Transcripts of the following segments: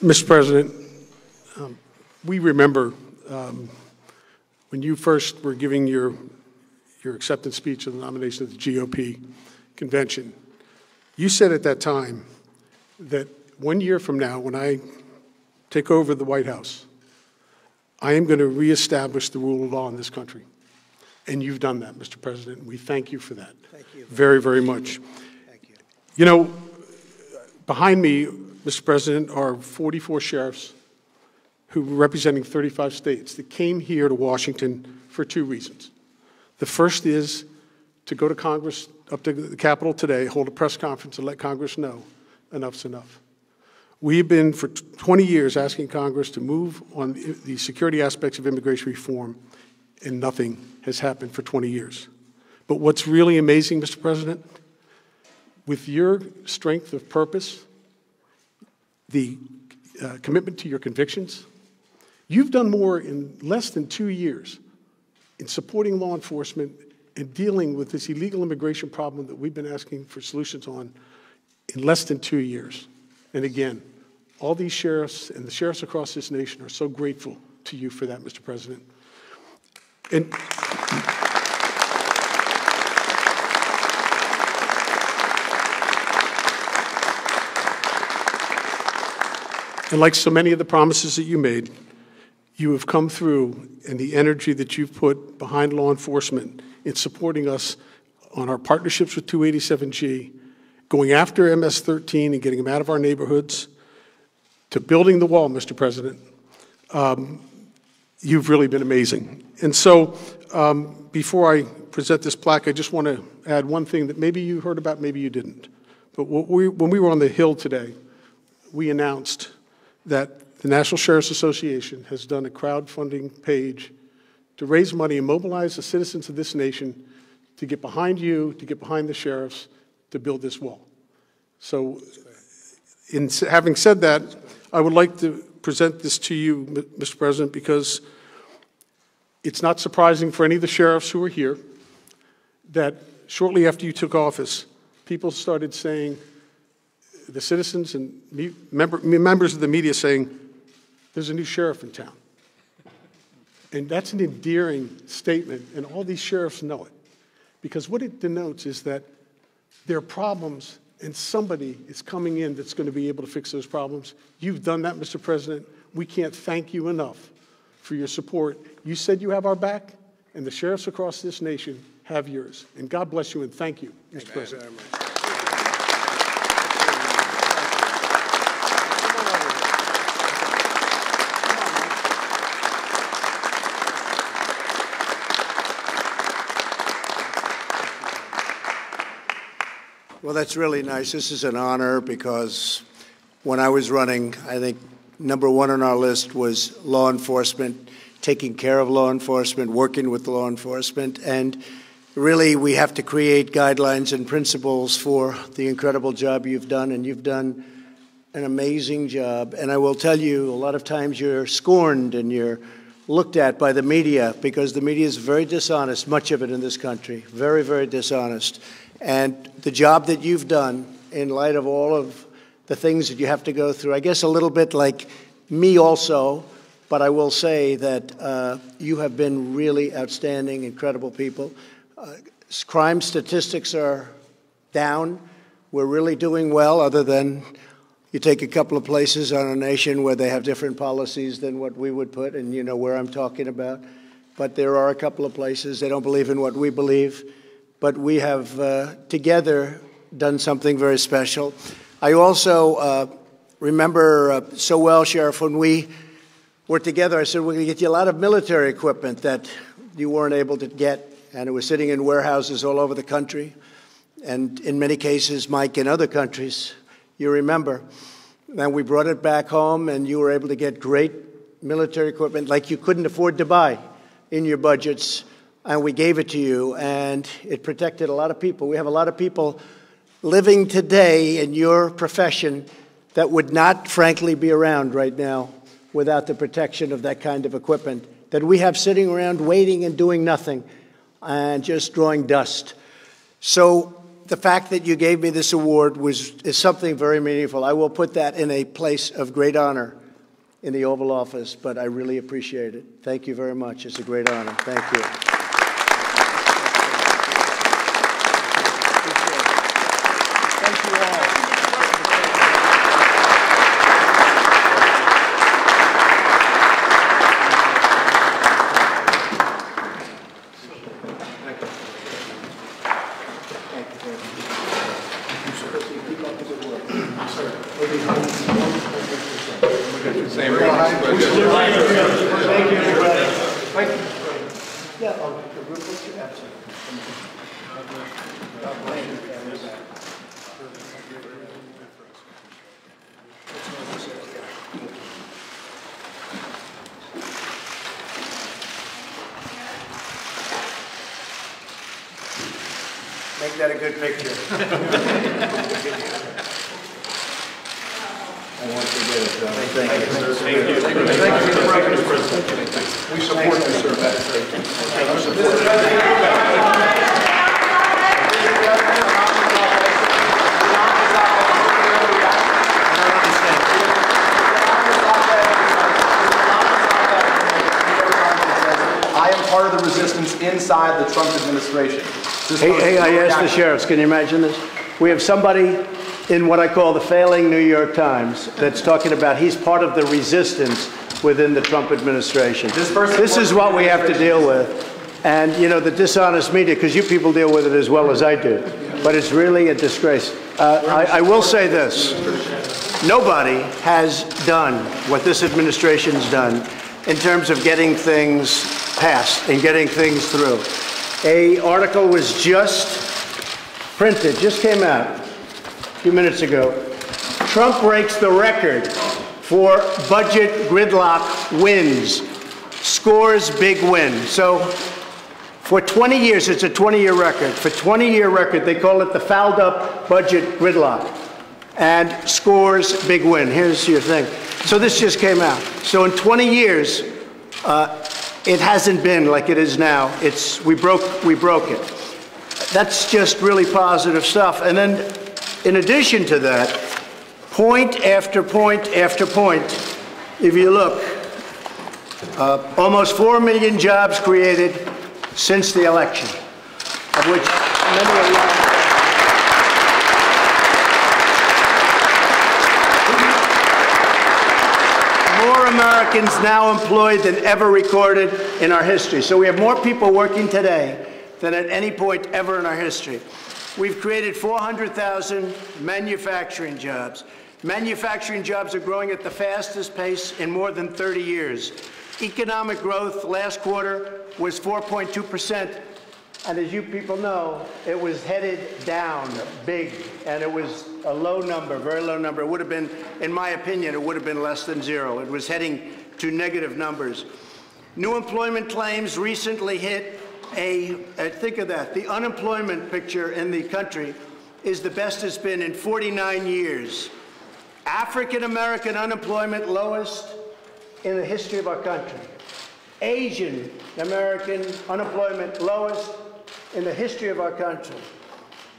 Mr. President, we remember when you first were giving your acceptance speech of the nomination of the GOP convention. You said at that time that 1 year from now, when I take over the White House, I am going to reestablish the rule of law in this country. And you've done that, Mr. President. We thank you for that. Thank you. Very, very much. Thank you. You know, behind me, Mr. President, are 44 sheriffs who were representing 35 states that came here to Washington for two reasons. The first is to go to Congress, up to the Capitol today, hold a press conference and let Congress know enough's enough. We've been for 20 years asking Congress to move on the security aspects of immigration reform, and nothing has happened for 20 years. But what's really amazing, Mr. President, with your strength of purpose, the commitment to your convictions, you've done more in less than 2 years in supporting law enforcement and dealing with this illegal immigration problem that we've been asking for solutions on in less than 2 years. And again, all these sheriffs and the sheriffs across this nation are so grateful to you for that, Mr. President. And like so many of the promises that you made, you have come through, and the energy that you've put behind law enforcement in supporting us on our partnerships with 287G, going after MS-13 and getting them out of our neighborhoods, to building the wall, Mr. President, you've really been amazing. And so before I present this plaque, I just want to add one thing that maybe you heard about, maybe you didn't. But when we were on the Hill today, we announced that the National Sheriff's Association has done a crowdfunding page to raise money and mobilize the citizens of this nation to get behind you, to get behind the sheriffs, to build this wall. So in having said that, I would like to present this to you, Mr. President, because it's not surprising for any of the sheriffs who are here that shortly after you took office, people started saying, the citizens and members of the media saying, there's a new sheriff in town. And that's an endearing statement, and all these sheriffs know it. Because what it denotes is that there are problems, and somebody is coming in that's going to be able to fix those problems. You've done that, Mr. President. We can't thank you enough for your support. You said you have our back, and the sheriffs across this nation have yours. And God bless you, and thank you, Mr. President. Very much. Well, that's really nice. This is an honor because when I was running, I think number one on our list was law enforcement, taking care of law enforcement, working with law enforcement. And really, we have to create guidelines and principles for the incredible job you've done, and you've done an amazing job. And I will tell you, a lot of times you're scorned and you're looked at by the media because the media is very dishonest, much of it in this country, very, very dishonest. And the job that you've done in light of all of the things that you have to go through, I guess a little bit like me also, but I will say that you have been really outstanding, incredible people. Crime statistics are down. We're really doing well, other than you take a couple of places on a nation where they have different policies than what we would put, and you know where I'm talking about. But there are a couple of places they don't believe in what we believe. But we have together done something very special. I also remember so well, Sheriff, when we were together, I said, we're going to get you a lot of military equipment that you weren't able to get, and it was sitting in warehouses all over the country, and in many cases, Mike, in other countries, you remember. And we brought it back home, and you were able to get great military equipment like you couldn't afford to buy in your budgets. And we gave it to you, and it protected a lot of people. We have a lot of people living today in your profession that would not, frankly, be around right now without the protection of that kind of equipment that we have sitting around waiting and doing nothing and just drawing dust. So the fact that you gave me this award is something very meaningful. I will put that in a place of great honor in the Oval Office, but I really appreciate it. Thank you very much. It's a great honor. Thank you. Thank you all. Make that a good picture. I want to get it done. Thank you. Thank you. Thank you, Mr. President. We support you, sir. I am part of the resistance inside the Trump administration. Hey, I asked the sheriffs, can you imagine this? We have somebody in what I call the failing New York Times that's talking about he's part of the resistance within the Trump administration. This is what we have to deal with. And, you know, the dishonest media, because you people deal with it as well as I do. But it's really a disgrace. I will say this. Nobody has done what this administration's done in terms of getting things passed and getting things through. An article was just printed, just came out a few minutes ago. Trump breaks the record for budget gridlock wins, scores big win. So for 20 years, it's a 20-year record. For 20-year record, they call it the fouled up budget gridlock, and scores big win. Here's your thing. So this just came out. So in 20 years, it hasn't been like it is now. We broke it. That's just really positive stuff. And then, in addition to that, point after point after point, if you look, almost 4 million jobs created since the election, of which many are young. More Americans now employed than ever recorded in our history. So we have more people working today than at any point ever in our history. We've created 400,000 manufacturing jobs. Manufacturing jobs are growing at the fastest pace in more than 30 years. Economic growth last quarter was 4.2%. And as you people know, it was headed down big, and it was a low number, very low number. It would have been, in my opinion, it would have been less than zero. It was heading to negative numbers. New employment claims recently hit think of that, the unemployment picture in the country is the best it's been in 49 years. African-American unemployment lowest in the history of our country. Asian American unemployment lowest in the history of our country.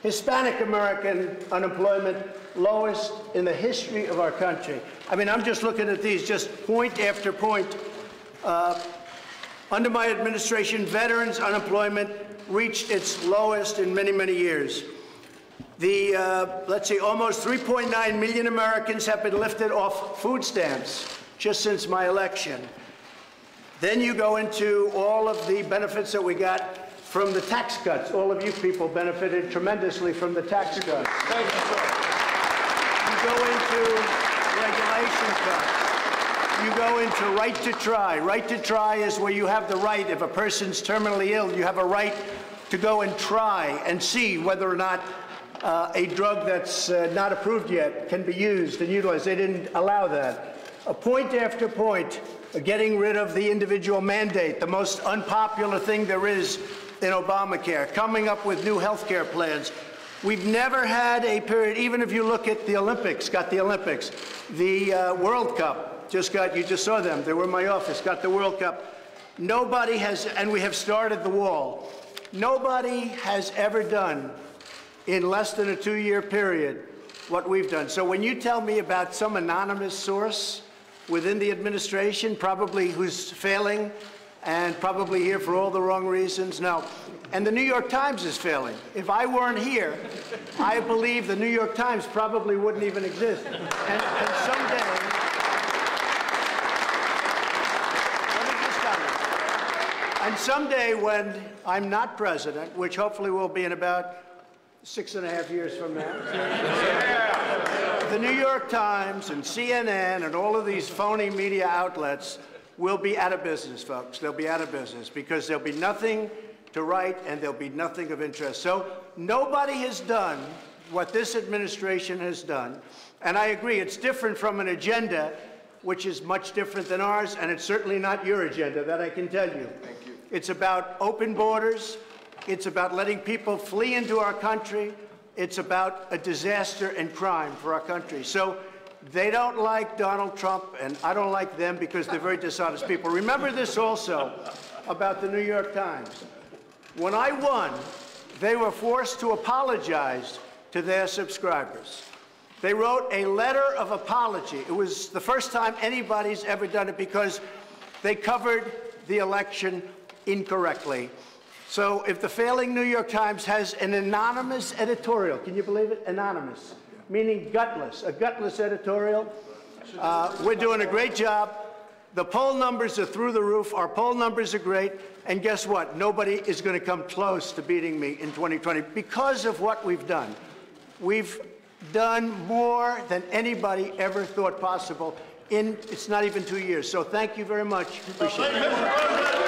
Hispanic American unemployment lowest in the history of our country. I mean, I'm just looking at these, just point after point. Under my administration, veterans' unemployment reached its lowest in many, many years. Let's see, almost 3.9 million Americans have been lifted off food stamps just since my election. Then you go into all of the benefits that we got from the tax cuts. All of you people benefited tremendously from the tax cuts. Thank you, sir. You go into regulation cuts. You go into right to try. Right to try is where you have the right, if a person's terminally ill, you have a right to go and try and see whether or not a drug that's not approved yet can be used and utilized. They didn't allow that. Point after point, getting rid of the individual mandate, the most unpopular thing there is in Obamacare, coming up with new health care plans. We've never had a period, even if you look at the Olympics, the World Cup, you just saw them, they were in my office, got the World Cup. Nobody has, and we have started the wall. Nobody has ever done in less than a 2-year period what we've done. So when you tell me about some anonymous source within the administration, probably who's failing and probably here for all the wrong reasons, no. And the New York Times is failing. If I weren't here, I believe the New York Times probably wouldn't even exist. And someday, let me just tell you, and someday when I'm not president, which hopefully will be in about 6.5 years from now, the New York Times and CNN and all of these phony media outlets will be out of business, folks. They'll be out of business because there'll be nothing to write and there'll be nothing of interest. So nobody has done what this administration has done. And I agree, it's different from an agenda, which is much different than ours, and it's certainly not your agenda, that I can tell you. Thank you. It's about open borders. It's about letting people flee into our country. It's about a disaster and crime for our country. So they don't like Donald Trump, and I don't like them because they're very dishonest people. Remember this also about the New York Times. When I won, they were forced to apologize to their subscribers. They wrote a letter of apology. It was the first time anybody's ever done it because they covered the election incorrectly. So if the failing New York Times has an anonymous editorial, can you believe it? Anonymous, meaning gutless, a gutless editorial. We're doing a great job. The poll numbers are through the roof. Our poll numbers are great. And guess what? Nobody is going to come close to beating me in 2020 because of what we've done. We've done more than anybody ever thought possible in, it's not even 2 years. So thank you very much. Appreciate it.